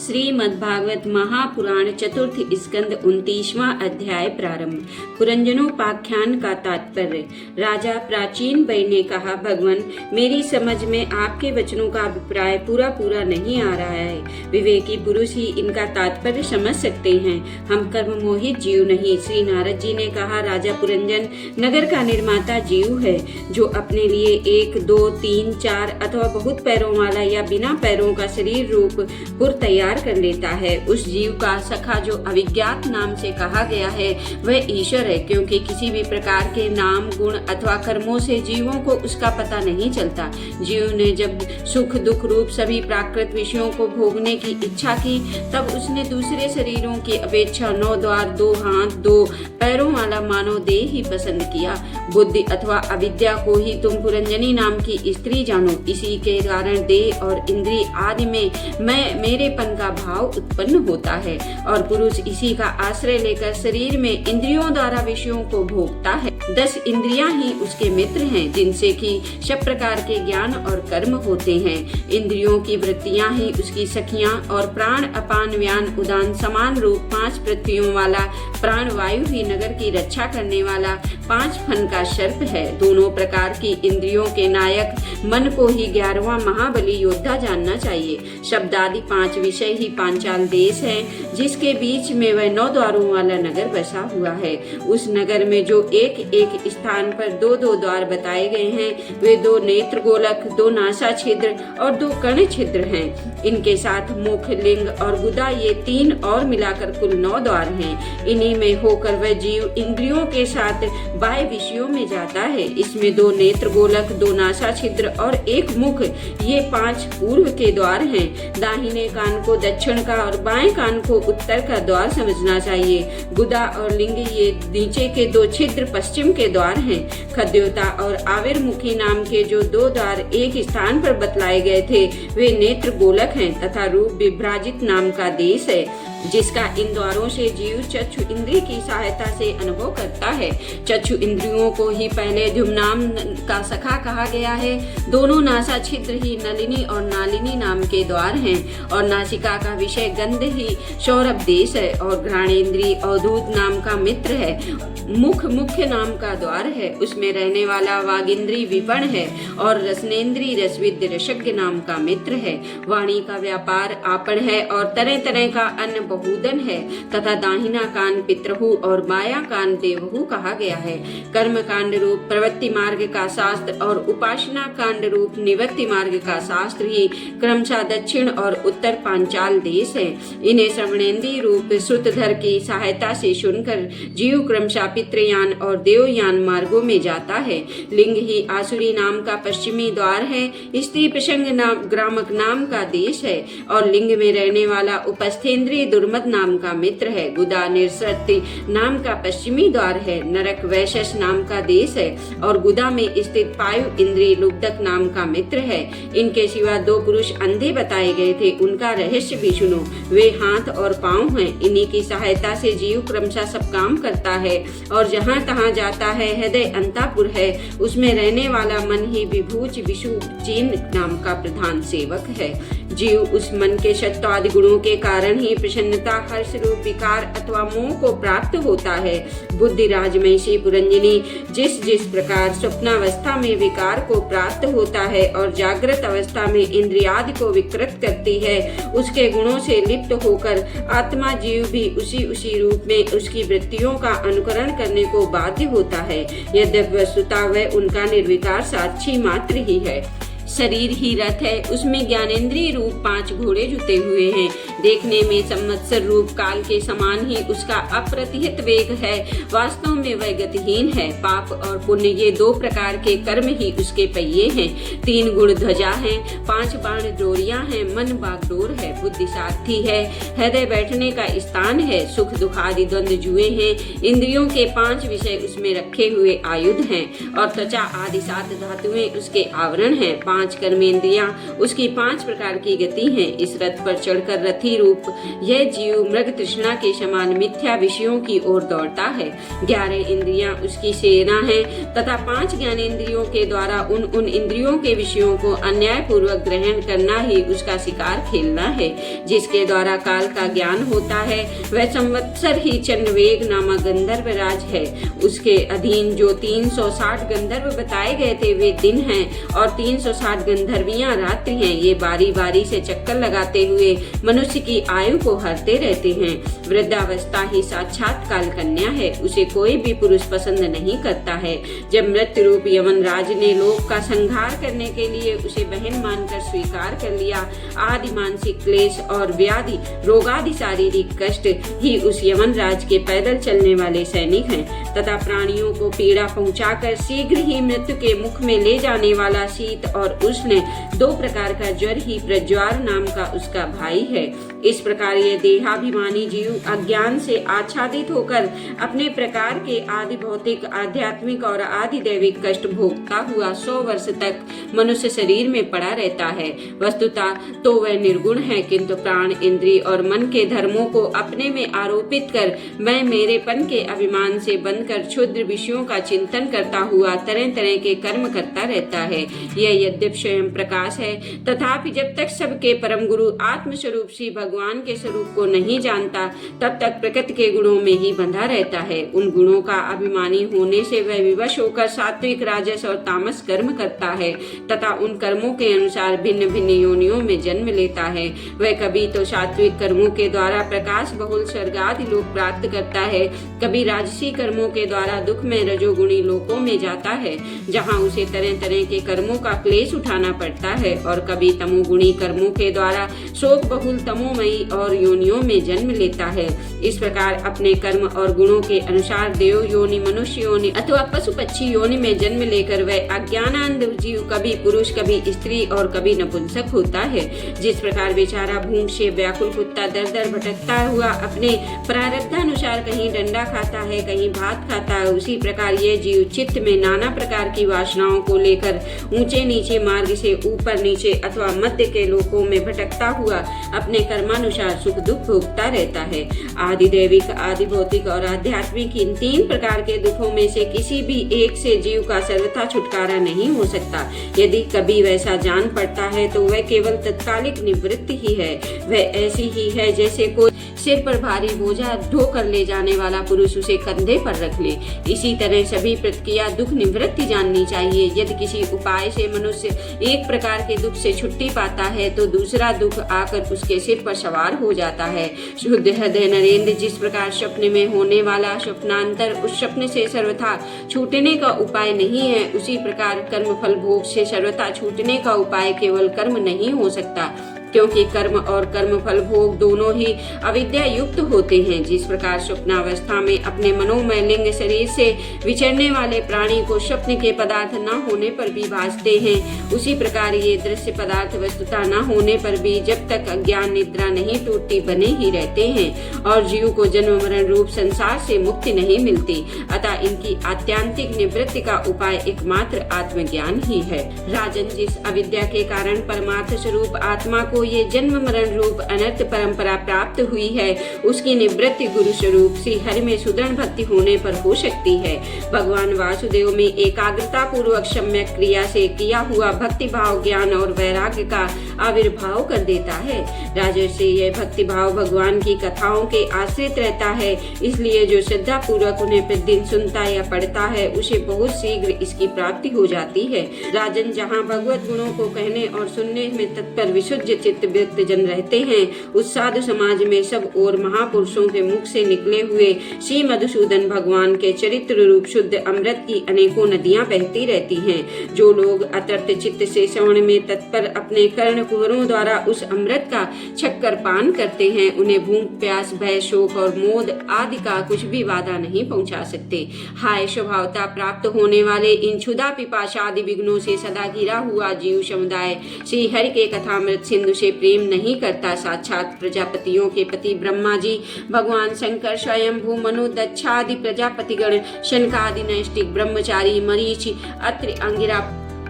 श्रीमद्भागवत महापुराण चतुर्थ स्कंद 29वां अध्याय प्रारंभ। पुरंजनोपाख्यान का तात्पर्य। राजा प्राचीन बई ने कहा, भगवान मेरी समझ में आपके वचनों का अभिप्राय पूरा नहीं आ रहा है। विवेकी पुरुष ही इनका तात्पर्य समझ सकते हैं, हम कर्म मोहित जीव नहीं। श्री नारद जी ने कहा, राजा पुरंजन नगर का निर्माता जीव है, जो अपने लिए 1, 2, 3, 4 अथवा बहुत पैरों वाला या बिना पैरों का शरीर रूप पुर तैयार कर लेता है। उस जीव का सखा जो अविज्ञात नाम से कहा गया है वह ईश्वर है, क्योंकि किसी भी प्रकार के नाम, गुण अथवा कर्मों से जीवों को उसका पता नहीं चलता। जीव ने जब सुख दुख रूप सभी प्राकृत विषयों को भोगने की इच्छा की, तब उसने दूसरे शरीरों की अपेक्षा 9 द्वार, 2 हाथ, 2 पैरों वाला मानव देह ही पसंद किया। बुद्धि अथवा अविद्या को ही तुम पुरंजनी नाम की स्त्री जानो। इसी के कारण देह और इंद्रिय आदि में मेरेपन का भाव उत्पन्न होता है, और पुरुष इसी का आश्रय लेकर शरीर में इंद्रियों द्वारा विषयों को भोगता है। 10 इंद्रियां ही उसके मित्र हैं, जिनसे कि सब प्रकार के ज्ञान और कर्म होते हैं। इंद्रियों की वृत्तियां ही उसकी सखियां, और प्राण, अपान, व्यान, उदान समान रूप 5 पृथ्वियों वाला प्राण वायु ही नगर की रक्षा करने वाला 5 फन का सर्प है। दोनों प्रकार की इंद्रियों के नायक मन को ही 11वां महाबली योद्धा जानना चाहिए। शब्द आदि 5 विषय ही पांचाल देश है, जिसके बीच में वह 9 द्वारों वाला नगर बसा हुआ है। उस नगर में जो एक एक स्थान पर 2 द्वार बताए गए हैं, वे 2 नेत्र गोलक, 2 नासा छिद्र और 2 कर्ण छिद्र हैं। इनके साथ मुख, लिंग और गुदा, ये 3 और मिलाकर कुल 9 द्वार हैं। इन्हीं में होकर वह जीव इंद्रियों के साथ बाह्य विषयों में जाता है। इसमें 2 नेत्र गोलक, 2 नासा छिद्र और 1 मुख, ये 5 पूर्व के द्वार हैं। दाहिने कान को दक्षिण का और बाएं कान को उत्तर का द्वार समझना चाहिए। गुदा और लिंग, ये नीचे के 2 छिद्र पश्चिम के द्वार हैं। खद्योता और आविर्मुखी नाम के जो 2 द्वार एक स्थान पर बतलाए गए थे, वे नेत्र गोलक हैं, तथा रूप विभ्राजित नाम का देश है, जिसका इन द्वारों से जीव चक्षु इंद्रिय की सहायता से अनुभव करता है। चक्षु इंद्रियों को ही पहले धुम्नाम का सखा कहा गया है। दोनों नासा छिद्र ही नलिनी और नालिनी नाम के द्वार हैं, और नासिका का विषय गंध ही सौरभ देश है, और घ्राणेन्द्रिय अवधूत नाम का मित्र है। मुख मुख्य नाम का द्वार है, उसमें रहने वाला वागिंद्री विपण है, और रसनेन्द्री रसविद्य रसज्ञ नाम का मित्र है। वाणी का व्यापार आपण है, और तरह तरह का अन्न बहुदन है, तथा दाहिना कान पितृहु और बाया कान देवहु कहा गया है। कर्म कांड रूप प्रवृत्ति मार्ग का शास्त्र और उपासना कांड रूप निवृत्ति मार्ग का शास्त्र ही क्रमशः दक्षिण और उत्तर पांचाल देश है। इन्हें श्रवणेन्द्रिय रूप श्रुतधर की सहायता से सुनकर जीव क्रमशः पितृयान और देवयान मार्गों में जाता है। लिंग ही आसुरी नाम का पश्चिमी द्वार है, स्त्री प्रसंग नाम ग्रामक नाम का देश है, और लिंग में रहने वाला उपस्थेन्द्रिय दुर्मद नाम का मित्र है। गुदा निरसृति नाम का पश्चिमी द्वार है। नरक वैशस नाम का देश है, और गुदा में स्थित पायु इंद्रिय लुब्धक नाम का मित्र है। इनके सिवा 2 पुरुष अंधे बताए गए थे, उनका रहस्य भी सुनो। वे हाथ और पांव हैं, इन्हीं की सहायता से जीव क्रमशः सब काम करता है, और जहाँ तहाँ जाता है। हृदय अंतापुर है, उसमें रहने वाला मन ही विभूच विषु चीन नाम का प्रधान सेवक है। जीव उस मन के सत्वादि गुणों के कारण ही प्रसन्नता, हर्ष रूप विकार अथवा मोह को प्राप्त होता है। बुद्धि राजमहिषी पुरंजनी जिस प्रकार स्वप्नावस्था में विकार को प्राप्त होता है और जागृत अवस्था में इंद्रियादि को विकृत करती है, उसके गुणों से लिप्त होकर आत्मा जीव भी उसी रूप में उसकी वृत्तियों का अनुकरण करने को बाध्य होता है। यद्यपि वस्तुतः वह उनका निर्विकार साक्षी मात्र ही है। शरीर ही रथ है, उसमें ज्ञानेन्द्रिय रूप 5 घोड़े जुते हुए हैं। देखने में संवत्सर रूप काल के समान ही उसका अप्रतिहत वेग है। वास्तव में वह गतिहीन है। पाप और पुण्य, ये 2 प्रकार के कर्म ही उसके पहिए हैं। 3 गुण ध्वजा है, 5 बाण डोरियां हैं, मन बागडोर है, बुद्धि सारथी है, हृदय बैठने का स्थान है, सुख दुख आदि द्वंद्व जुए हैं। इंद्रियों के 5 विषय उसमें रखे हुए आयुध हैं, और त्वचा आदि 7 धातुएं उसके आवरण हैं। 5 5 कर्मेंद्रियां, उसकी 5 प्रकार की गति हैं। इस रथ पर चढ़कर रथी रूप यह जीव मृग तृष्णा के समान मिथ्या विषयों की ओर दौड़ता है। 11 इंद्रियां उसकी सेना है तथा 5 ज्ञानेंद्रियों के द्वारा उन इंद्रियों के विषयों को अन्याय पूर्वक ग्रहण करना ही उसका शिकार खेलना है। जिसके द्वारा काल का ज्ञान होता है वह संवत्सर ही चंद्रवेग नामक गंधर्व राज है। उसके अधीन जो 360 गंधर्व बताए गए थे वे दिन हैं और 360 गंधर्वियां रात्रि हैं। ये बारी बारी से चक्कर लगाते हुए मनुष्य की आयु को हरते रहते हैं। वृद्धावस्था ही साक्षात काल कन्या है, उसे कोई भी पुरुष पसंद नहीं करता है। जब मृत्यु रूप यमन राज ने लोक का संहार करने के लिए उसे बहन मानकर स्वीकार कर लिया, आदि मानसिक क्लेश और व्याधि रोगादि शारीरिक कष्ट ही उस यमन राज के पैदल चलने वाले सैनिक हैं तथा प्राणियों को पीड़ा पहुंचाकर शीघ्र ही मृत्यु के मुख में ले जाने वाला शीत और उष्ण 2 प्रकार का ज्वर ही प्रज्वार नाम का उसका भाई है। इस प्रकार ये देहाभिमानी जीव अज्ञान से आच्छादित होकर अपने प्रकार के आदि भौतिक, आध्यात्मिक और आदि दैविक कष्ट भोगता हुआ 100 वर्ष तक मनुष्य शरीर में पड़ा रहता है। वस्तुतः तो वह निर्गुण है, किंतु प्राण, इंद्रिय और मन के धर्मों को अपने में आरोपित कर मैं मेरेपन के अभिमान से बनकर क्षुद्र विषयों का चिंतन करता हुआ तरह तरह के कर्म करता रहता है। यह यद्यप स्वयं प्रकाश है तथापि जब तक सबके परम गुरु आत्मस्वरूप श्री भगवान के स्वरूप को नहीं जानता तब तक प्रकृति के गुणों में ही बंधा रहता है। उन गुणों का अभिमानी होने से वह विवश होकर सात्विक, राजस और तामस कर्म करता है तथा उन कर्मों के अनुसार भिन्न भिन्न योनियों में जन्म लेता है। वह कभी तो सात्विक कर्मों के द्वारा प्रकाश बहुल स्वर्ग आदि लोक प्राप्त करता है, कभी राजसी कर्मों के द्वारा दुख में रजोगुणी लोकों में जाता है जहाँ उसे तरह तरह के कर्मों का क्लेश उठाना पड़ता है, और कभी तमोगुणी कर्मों के द्वारा शोक बहुल तमोमयी और योनियों में जन्म लेता है। इस प्रकार अपने कर्म और गुणों के अनुसार देव योनि, मनुष्य योनि अथवा पशु पक्षी योनि में जन्म लेकर वह अज्ञानांध जीव कभी पुरुष, कभी स्त्री और कभी नपुंसक होता है। जिस प्रकार बेचारा भूख से व्याकुल कुत्ता दर दर भटकता हुआ अपने प्रारब्धानुसार कहीं डंडा खाता है, कहीं भात खाता है, उसी प्रकार ये जीव चित्त में नाना प्रकार की वासनाओं को लेकर ऊंचे नीचे मार्ग से ऊपर नीचे अथवा मध्य के लोकों में भटकता हुआ अपने कर्मानुसार सुख दुख भोगता रहता है। आदि दैविक, आदि भौतिक और आध्यात्मिक इन 3 प्रकार के दुखों में से किसी भी एक से जीव का सर्वथा छुटकारा नहीं हो सकता। यदि कभी वैसा जान पड़ता है तो वह केवल तत्कालिक निवृत्ति ही है। वह ऐसी ही है जैसे कोई सिर पर भारी बोझा ढोकर ले जाने वाला पुरुष उसे कंधे पर रख ले। इसी तरह सभी प्रतिक्रिया दुख निवृत्ति जाननी चाहिए। यदि किसी उपाय से मनुष्य एक प्रकार के दुख से छुट्टी पाता है तो दूसरा दुख आकर उसके सिर पर सवार हो जाता है। शुद्ध हृदय नरेंद्र, जिस प्रकार स्वप्न में होने वाला स्वप्नांतर उस स्वप्न से सर्वथा छूटने का उपाय नहीं है, उसी प्रकार कर्म फल भोग से सर्वथा छूटने का उपाय केवल कर्म नहीं हो सकता, क्योंकि कर्म और कर्म फल भोग दोनों ही अविद्या युक्त होते हैं। जिस प्रकार स्वप्नावस्था में अपने मनोमय लिंग शरीर से विचरने वाले प्राणी को स्वप्न के पदार्थ न होने पर भी भासते हैं, उसी प्रकार ये दृश्य पदार्थ वस्तुता न होने पर भी जब तक अज्ञान निद्रा नहीं टूटती बने ही रहते हैं और जीव को जन्म मरण रूप संसार से मुक्ति नहीं मिलती। अतः इनकी आत्यांतिक निवृत्ति का उपाय एकमात्र आत्मज्ञान ही है। राजन, जिस अविद्या के कारण परमार्थ स्वरूप आत्मा को ये जन्म मरण रूप अनर्थ परंपरा प्राप्त हुई है, उसकी निवृत्ति गुरु स्वरूप श्री हरि में सुदृढ़ भक्ति होने पर हो सकती है। भगवान वासुदेव में एकाग्रता पूर्वक सम्यक क्रिया से किया हुआ भक्ति भाव ज्ञान और वैराग्य का आविर्भाव कर देता है। राजर्षि, यह भक्ति भाव भगवान की कथाओं के आश्रित रहता है, इसलिए जो श्रद्धा पूर्वक उन्हें प्रतिदिन सुनता या पढ़ता है उसे बहुत शीघ्र इसकी प्राप्ति हो जाती है। राजन, जहाँ भगवत गुणों को कहने और सुनने में तत्पर विशुद्ध चित्त व्यक्त जन रहते हैं, उस साधु समाज में सब और महापुरुषों के मुख से निकले हुए श्री मधुसूदन भगवान के चरित्र रूप शुद्ध अमृत की अनेकों नदियां बहती रहती हैं। जो लोग अतर्त चित्त से श्रवण में तत्पर अपने कर्ण कुहरों द्वारा उस अमृत का छक्कर पान करते हैं, उन्हें भूख, प्यास, भय, शोक और मोद आदि का कुछ भी बाधा नहीं पहुंचा सकते। हाय, स्वभावता प्राप्त होने वाले इन क्षुधा पिपाशा आदि विघ्नों से सदा घिरा हुआ जीव समुदाय श्री हरि के कथामृत सिंधु से प्रेम नहीं करता। साक्षात प्रजापतियों के पति ब्रह्मा जी, भगवान शंकर, स्वयंभू, मनु, दक्षादि प्रजापतिगण, शनकादि, नैष्टिक, ब्रह्मचारी, मरीचि, अत्रि, अंगिरा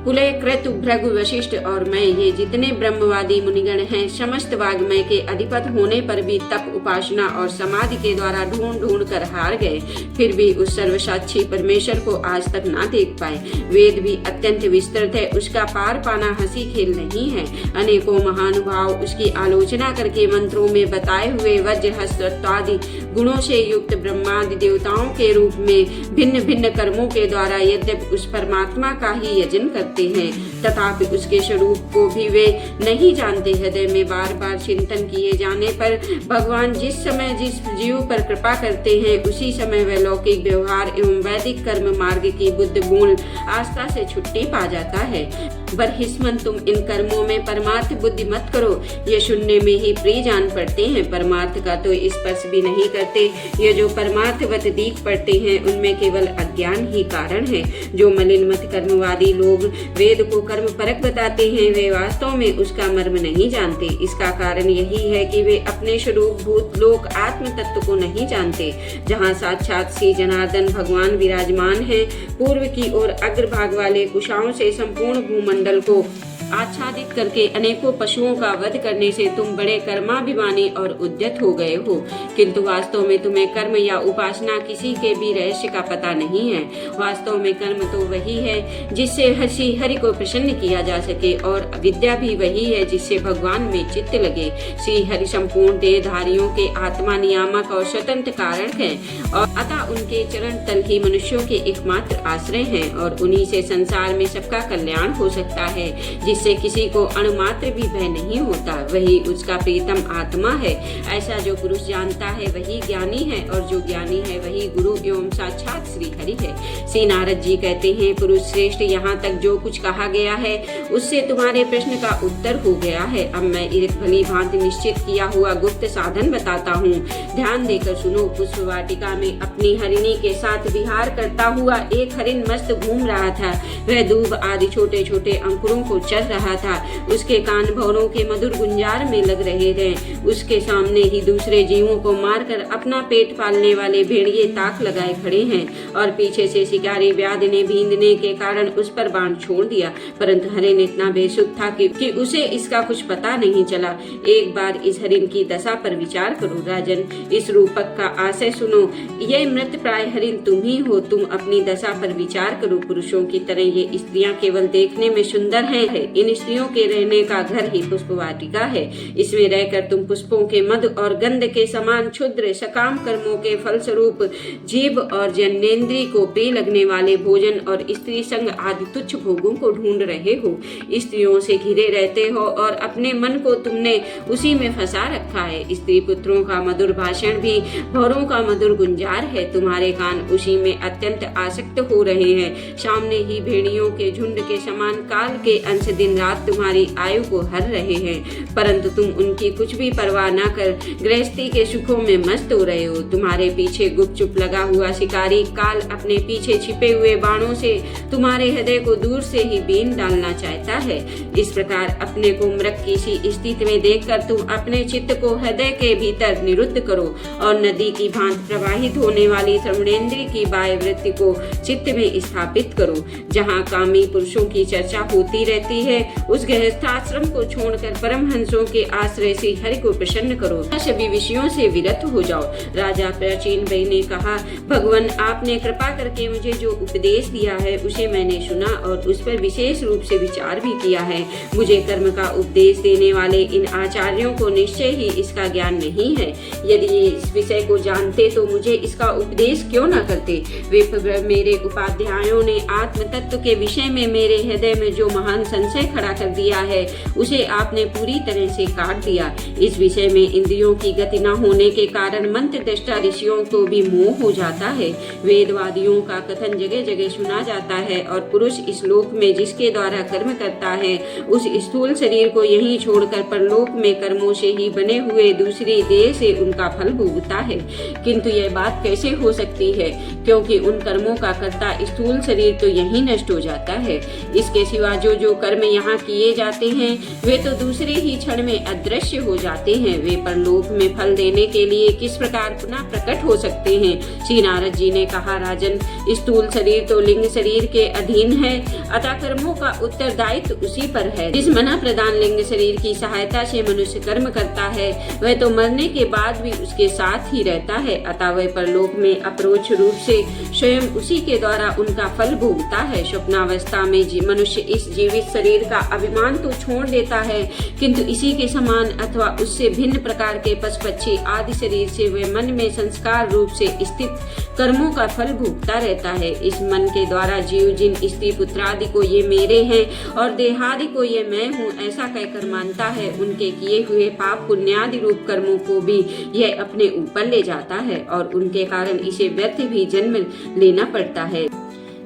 कुले क्रतु भृगु वशिष्ठ और मैं, ये जितने ब्रह्मवादी मुनिगण हैं, समस्त वाग्मय के अधिपत होने पर भी तप, उपासना और समाधि के द्वारा ढूंढ ढूंढ कर हार गए, फिर भी उस सर्वसाक्षी परमेश्वर को आज तक ना देख पाए। वेद भी अत्यंत विस्तृत है, उसका पार पाना हंसी खेल नहीं है। अनेकों महानुभाव उसकी आलोचना करके मंत्रों में बताए हुए वज्रहस्त आदि गुणों से युक्त ब्रह्मादि देवताओं के रूप में भिन्न भिन्न कर्मों के द्वारा यद्यपि उस परमात्मा का ही यजन करते हैं, तथापि उसके स्वरूप को भी वे नहीं जानते। हृदय में बार बार चिंतन किए जाने पर भगवान जिस समय जिस जीव पर कृपा करते हैं, उसी समय वह लौकिक व्यवहार एवं वैदिक कर्म मार्ग की बुद्ध मूल आस्था से छुट्टी पा जाता है। बरहिस्मन, तुम इन कर्मों में परमार्थ बुद्धि मत करो, ये सुनने में ही प्रिय जान पड़ते हैं, परमार्थ का तो स्पर्श भी नहीं करते। ये जो परमार्थवत दीख पड़ते हैं, उनमें केवल अज्ञान ही कारण है। जो मलिन मत कर्मवादी लोग वेद को कर्म परक बताते हैं, वे वास्तव में उसका मर्म नहीं जानते। इसका कारण यही है कि वे अपने स्वरूप भूत लोक आत्म तत्व को नहीं जानते, जहाँ साक्षात श्री जनार्दन भगवान विराजमान है। पूर्व की ओर अग्रभाग वाले कुशाओं से संपूर्ण भूमंडल को आच्छादित करके अनेकों पशुओं का वध करने से तुम बड़े कर्माभिमानी और उद्यत हो गए हो, किंतु वास्तव में तुम्हें कर्म या उपासना किसी के भी रहस्य का पता नहीं है। वास्तव में कर्म तो वही है जिससे श्री हरि को प्रसन्न किया जा सके, और विद्या भी वही है जिससे भगवान में चित्त लगे। श्री हरि संपूर्ण देहधारियों के आत्मा नियामक और स्वतंत्र कारण है, और अतः उनके चरण तल ही मनुष्यों के एकमात्र आश्रय हैं, और उन्हीं से संसार में सबका कल्याण हो सकता है, जिससे किसी को अणुमात्र भी भय नहीं होता। वही उसका प्रीतम आत्मा है। ऐसा जो पुरुष जानता है वही ज्ञानी है, और जो ज्ञानी है वही गुरु एवं साक्षात श्री हरि है। श्री नारद जी कहते हैं, पुरुष श्रेष्ठ, यहाँ तक जो कुछ कहा गया है उससे तुम्हारे प्रश्न का उत्तर हो गया है। अब मैं एक भली भांति निश्चित किया हुआ गुप्त साधन बताता हूँ, ध्यान देकर सुनो। पुष्प वाटिका में अपनी हरिणी के साथ विहार करता हुआ एक हरिण मस्त घूम रहा था। वह दूब आदि छोटे छोटे अंकुरों को चर रहा था। उसके कान भौरों के मधुर गुंजार में लग रहे थे। उसके सामने ही दूसरे जीवों को मारकर अपना पेट पालने वाले भेड़िए ताक लगाए खड़े हैं, और पीछे से शिकारी व्याध ने भींदने के कारण उस पर बाण छोड़ दिया, परंतु हरिण इतना बेसुध था कि उसे इसका कुछ पता नहीं चला। एक बार इस हरिण की दशा पर विचार करो राजन, इस रूपक का आशय सुनो। यह मृत प्राय हरिण तुम ही हो। तुम अपनी दशा पर विचार करो। पुरुषों की तरह ये स्त्रियां केवल देखने में सुंदर हैं। इन स्त्रियों के रहने का घर ही पुष्प वाटिका है। इसमें रहकर तुम पुष्पों के मधु और गंध के समान क्षुद्र सकाम कर्मों के फलस्वरूप जीव और जन्नेन्द्रिय को प्रिय लगने वाले भोजन और स्त्री संग आदि तुच्छ भोगों को ढूंढ रहे हो। स्त्रियों से घिरे रहते हो और अपने मन को तुमने उसी में फंसा रखा है। स्त्री पुत्रों का मधुर भाषण भी भौरों का मधुर गुंजार है। तुम्हारे कान उसी में अत्यंत आसक्त हो रहे हैं। सामने ही भेड़ियों के झुंड के समान काल के अंश दिन रात तुम्हारी आयु को हर रहे हैं, परंतु तुम उनकी कुछ भी परवाह न कर गृहस्थी के सुखों में मस्त हो रहे हो। तुम्हारे पीछे गुपचुप लगा हुआ शिकारी काल अपने पीछे छिपे हुए बाणों से तुम्हारे हृदय को दूर से ही बीन डालना चाहता है। इस प्रकार अपने को मृग की सी स्थिति में देखकर तुम अपने चित्त को हृदय के भीतर निरुद्ध करो, और नदी की भांति प्रवाहित होने वाली श्रवणेन्द्रिय की बाह्य वृत्ति को चित्त में स्थापित करो। जहाँ कामी पुरुषों की चर्चा होती रहती है, उस गृहस्थाश्रम को छोड़कर परमहंसों के आश्रय से हरि को प्रसन्न करो। सभी विषयों से विरत हो जाओ। राजा प्राचीन भाई ने कहा, भगवान आपने कृपा करके मुझे जो उपदेश दिया है उसे मैंने सुना और उस पर विशेष रूप से विचार भी किया है। मुझे कर्म का उपदेश देने वाले इन आचार्यों को निश्चय ही इसका ज्ञान नहीं है। यदि ये इस विषय को जानते तो मुझे इसका उपदेश क्यों न करते। वे मेरे उपाध्यायों ने आत्म तत्व के विषय में मेरे हृदय में जो महान संशय खड़ा कर दिया है उसे आपने पूरी तरह से काट दिया। इस विषय में इंद्रियों की गति न होने के कारण मंत्र दृष्टा ऋषियों को भी मोह हो जाता है। वेदवादियों का कथन जगह जगह सुना जाता है, और पुरुष इस लोक में जिसके द्वारा कर्म करता है उस स्थूल शरीर को यहीं छोड़कर परलोक में कर्मों से ही बने हुए दूसरी देह से उनका फल भोगता है। किंतु यह बात कैसे हो सकती है, क्योंकि उन कर्मों का कर्ता स्थूल शरीर तो यहीं नष्ट हो जाता है। इसके सिवा जो कर्म यहाँ किए जाते हैं वे तो दूसरे ही क्षण में अदृश्य हो जाते हैं। वे परलोक में फल देने के लिए किस प्रकार पुनः प्रकट हो सकते हैं? श्री नारद जी ने कहा, राजन, स्थूल शरीर तो लिंग शरीर के अधीन है, अतः कर्मों का उत्तरदायित्व उसी पर है। जिस मना प्रदान लिंग शरीर की सहायता से मनुष्य कर्म करता है वह तो मरने के बाद भी उसके साथ ही रहता है, अतः वह परलोक में अपरोक्ष रूप से स्वयं उसी के द्वारा उनका फल भोगता है। स्वप्नावस्था में मनुष्य इस जीवित शरीर का अभिमान तो छोड़ देता है, किंतु इसी के समान अथवा उससे भिन्न प्रकार के पशु पक्षी आदि शरीर से वह मन में संस्कार रूप से स्थित कर्मों का फल भोगता रहता है। इस मन के द्वारा जीव जिन स्त्री पुत्रादि को ये मेरे हैं और देहादि को ये मैं हूँ ऐसा कहकर मानता है, उनके किए हुए पाप पुण्यादि रूप कर्मों को भी यह अपने ऊपर ले जाता है और उनके कारण इसे व्यर्थ भी जन्म लेना पड़ता है।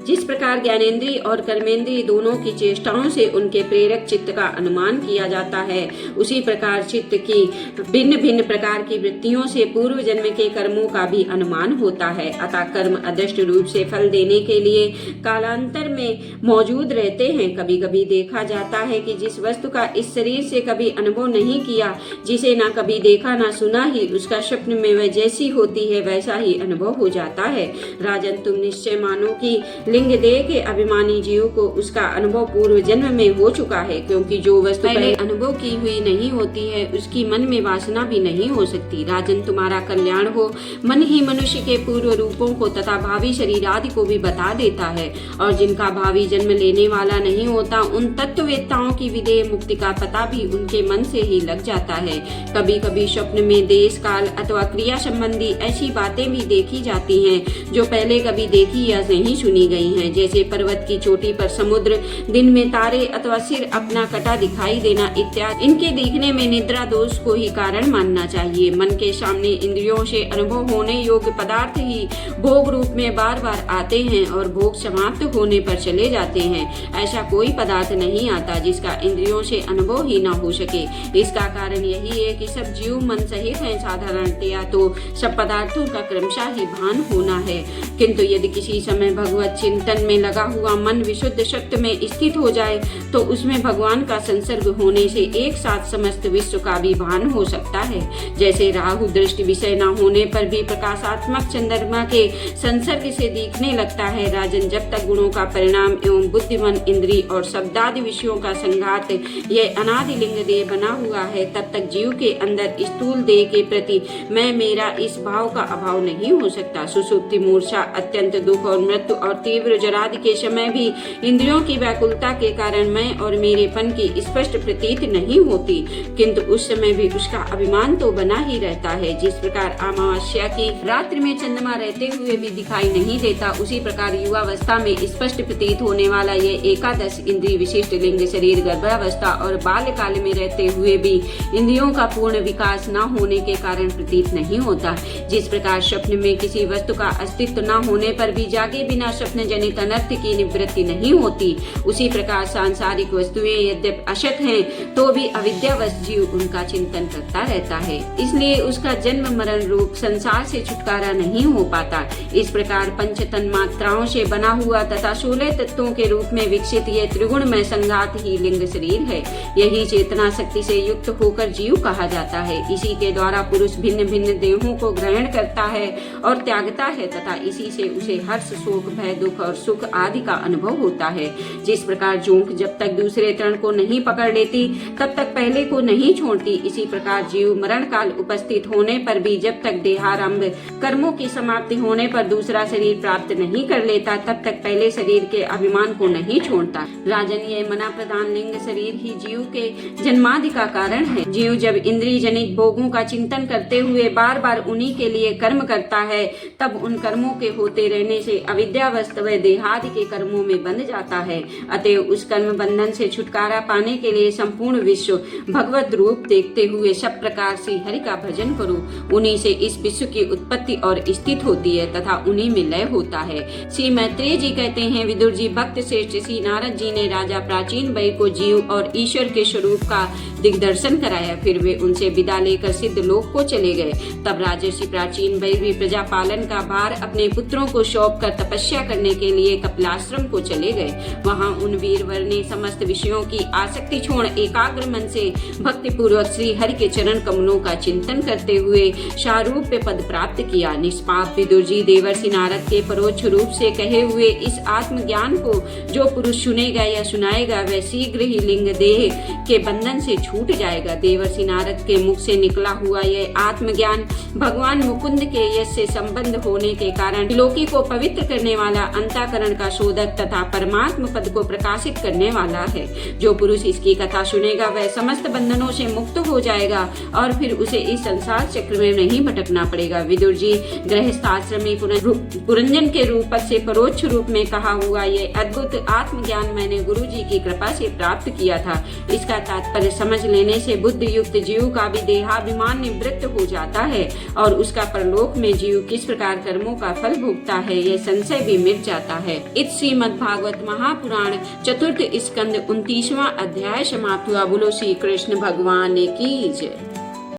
जिस प्रकार ज्ञानेंद्रिय और कर्मेंद्रिय दोनों की चेष्टाओं से उनके प्रेरक चित्त का अनुमान किया जाता है, उसी प्रकार चित्त की भिन्न भिन्न प्रकार की वृत्तियों से पूर्व जन्म के कर्मों का भी अनुमान होता है। अतः कर्म अदृष्ट रूप से फल देने के लिए कालांतर में मौजूद रहते हैं। कभी कभी देखा जाता है कि जिस वस्तु का इस शरीर से कभी अनुभव नहीं किया, जिसे ना कभी देखा ना सुना ही, उसका स्वप्न में वह जैसी होती है वैसा ही अनुभव हो जाता है। राजन, तुम निश्चय मानो कि लिंग देह के अभिमानी जीव को उसका अनुभव पूर्व जन्म में हो चुका है, क्योंकि जो वस्तु पहले अनुभव की हुई नहीं होती है उसकी मन में वासना भी नहीं हो सकती। राजन, तुम्हारा कल्याण हो, मन ही मनुष्य के पूर्व रूपों को तथा भावी शरीर आदि को भी बता देता है, और जिनका भावी जन्म लेने वाला नहीं होता उन तत्ववेत्ताओं की विदेह मुक्ति का पता भी उनके मन से ही लग जाता है। कभी कभी स्वप्न में देश काल अथवा क्रिया संबंधी ऐसी बातें भी देखी जाती हैं जो पहले कभी देखी या नहीं सुनी गई हैं, जैसे पर्वत की चोटी पर समुद्र, दिन में तारे अथवा सिर अपना कटा दिखाई देना इत्यादि। इनके दिखने में निद्रा दोष को ही कारण मानना चाहिए। मन के सामने इंद्रियों से अनुभव होने योग्य पदार्थ ही भोग रूप में बार बार आते हैं और भोग समाप्त होने पर चले जाते हैं। ऐसा कोई पदार्थ नहीं आता जिसका इंद्रियों से अनुभव ही न हो सके। इसका कारण यही है कि सब जीव मन सहित हैं। साधारणतया तो सब पदार्थों का क्रमशः ही भान होना है, किंतु यदि किसी समय भगवत चिंतन में लगा हुआ मन विशुद्ध सत्य में स्थित हो जाए तो उसमें भगवान का संसर्ग होने से एक साथ समस्त विश्व का भी भान हो सकता है। जैसे राहु दृष्टि विषय न होने पर भी प्रकाशात्मक चंद्रमा के संसर्ग से दिखने लगता है। राजन, जब तक गुणों का परिणाम एवं बुद्धिमान इंद्रिय और शब्दादि विषयों का संघात यह अनादि लिंग देह बना हुआ है, तब तक जीव के अंदर स्थूल देह के प्रति मैं मेरा इस भाव का अभाव नहीं हो सकता। सुसुप्ति, मूर्छा, अत्यंत दुख और मृत्यु और तीव्र जरादि के समय भी इंद्रियों की व्याकुलता के कारण मैं और मेरेपन की स्पष्ट प्रतीत नहीं होती, किंतु उस समय भी उसका अभिमान तो बना ही रहता है। जिस प्रकार अमावस्या की रात्रि में चंद्रमा रहते हुए भी दिखाई नहीं देता, उसी प्रकार युवावस्था में स्पष्ट प्रतीत होने वाला यह एकादश इंद्रिय विशिष्ट लिंग शरीर गर्भावस्था और बाल्यकाल में रहते हुए भी इंद्रियों का पूर्ण विकास न होने के कारण प्रतीत नहीं होता। जिस प्रकार स्वप्न में किसी वस्तु का अस्तित्व न होने पर भी जागे बिना स्वप्न जनित अनर्थ की निवृत्ति नहीं होती, उसी प्रकार सांसारिक वस्तुएं यद्यपि असत हैं तो भी अविद्यावश जीव उनका चिंतन करता रहता है, इसलिए उसका जन्म मरण रूप संसार से छुटकारा नहीं हो पाता। इस प्रकार पंच तन्मात्राओं से बना हुआ तथा 16 तत्वों के रूप में विकसित यह त्रिगुणमय संघात ही लिंग शरीर है। यही चेतना शक्ति से युक्त होकर जीव कहा जाता है। इसी के द्वारा पुरुष भिन्न भिन्न देहों को ग्रहण करता है और त्यागता है तथा इसी से उसे हर्ष, शोक, भय, दुख और सुख आदि का अनुभव होता है। जिस प्रकार जोंक जब तक दूसरे तृण को नहीं पकड़ लेती तब तक पहले को नहीं छोड़ती, इसी प्रकार जीव मरण काल उपस्थित होने पर भी जब तक देहारंभ कर्मों की समाप्ति होने पर दूसरा शरीर प्राप्त नहीं कर लेता तब तक पहले शरीर के अभिमान को नहीं छोड़ता। राजन, यह मना प्रधान लिंग शरीर ही जीव के जन्मादि का कारण है। जीव जब इंद्रिय जनित भोगों का चिंतन करते हुए बार बार उन्हीं के लिए कर्म करता है, तब उन कर्मों के होते रहने से अविद्यावस्थ व देहादि के कर्मों में बंध जाता है। अतएव उस कर्म बंधन से छुटकारा पाने के लिए संपूर्ण विश्व भगवत रूप देखते हुए सब प्रकार से हरि का भजन करो। उन्हीं से इस विश्व की उत्पत्ति और स्थित होती है तथा उन्हीं में लय होता है। श्री मैत्रेय जी कहते हैं, विदुर जी भक्त श्रेष्ठ श्री नारद जी ने राजा प्राचीन बई को जीव और ईश्वर के स्वरूप का दिग्दर्शन कराया। फिर वे उनसे विदा लेकर सिद्ध लोक को चले गए। तब राजर्षि प्राचीन बई भी प्रजा पालन का भार अपने पुत्रों को सौंप कर तपस्या करने के लिए कपिलाश्रम को चले गए। वहां उन वीरवर ने समस्त विषयों की आसक्ति छोड़ एकाग्र मन से भक्ति पूर्वक श्री हरि के चरण कमलों का चिंतन करते हुए शारूप्य पद प्राप्त किया। निष्पाप विदुर जी देवर्षि नारद के परोक्ष रूप से कहे हुए इस आत्मज्ञान को जो पुरुष सुनेगा या सुनाएगा वह शीघ्र ही लिंग देह के बंधन से छूट जाएगा। देवर्षि नारद के मुख से निकला हुआ यह आत्मज्ञान भगवान मुकुंद के यश से संबंध होने के कारण लोकी को पवित्र करने वाला, अंतःकरण का शोधक तथा परमात्म पद को प्रकाशित करने वाला है। जो पुरुष इसकी कथा सुनेगा वह समस्त बंधनों से मुक्त हो जाएगा और फिर उसे इस संसार चक्र में नहीं भटकना पड़ेगा। विदुर जी गृहस्थाश्रमी पुरंजन के रूप से परोक्ष रूप में कहा हुआ ये अद्भुत आत्मज्ञान मैंने गुरु जी की कृपा से प्राप्त किया था। इसका तात्पर्य समझ लेने से बुद्ध युक्त जीव का भी देहाभिमान निवृत्त हो जाता है और उसका परलोक में जीव किस प्रकार कर्मों का फल भोगता है यह संशय भी मिट जाता है। इस श्रीमद् भागवत महापुराण चतुर्थ स्कंद 29वां अध्याय समाप्त हुआ। बोलो श्री कृष्ण भगवान की जय।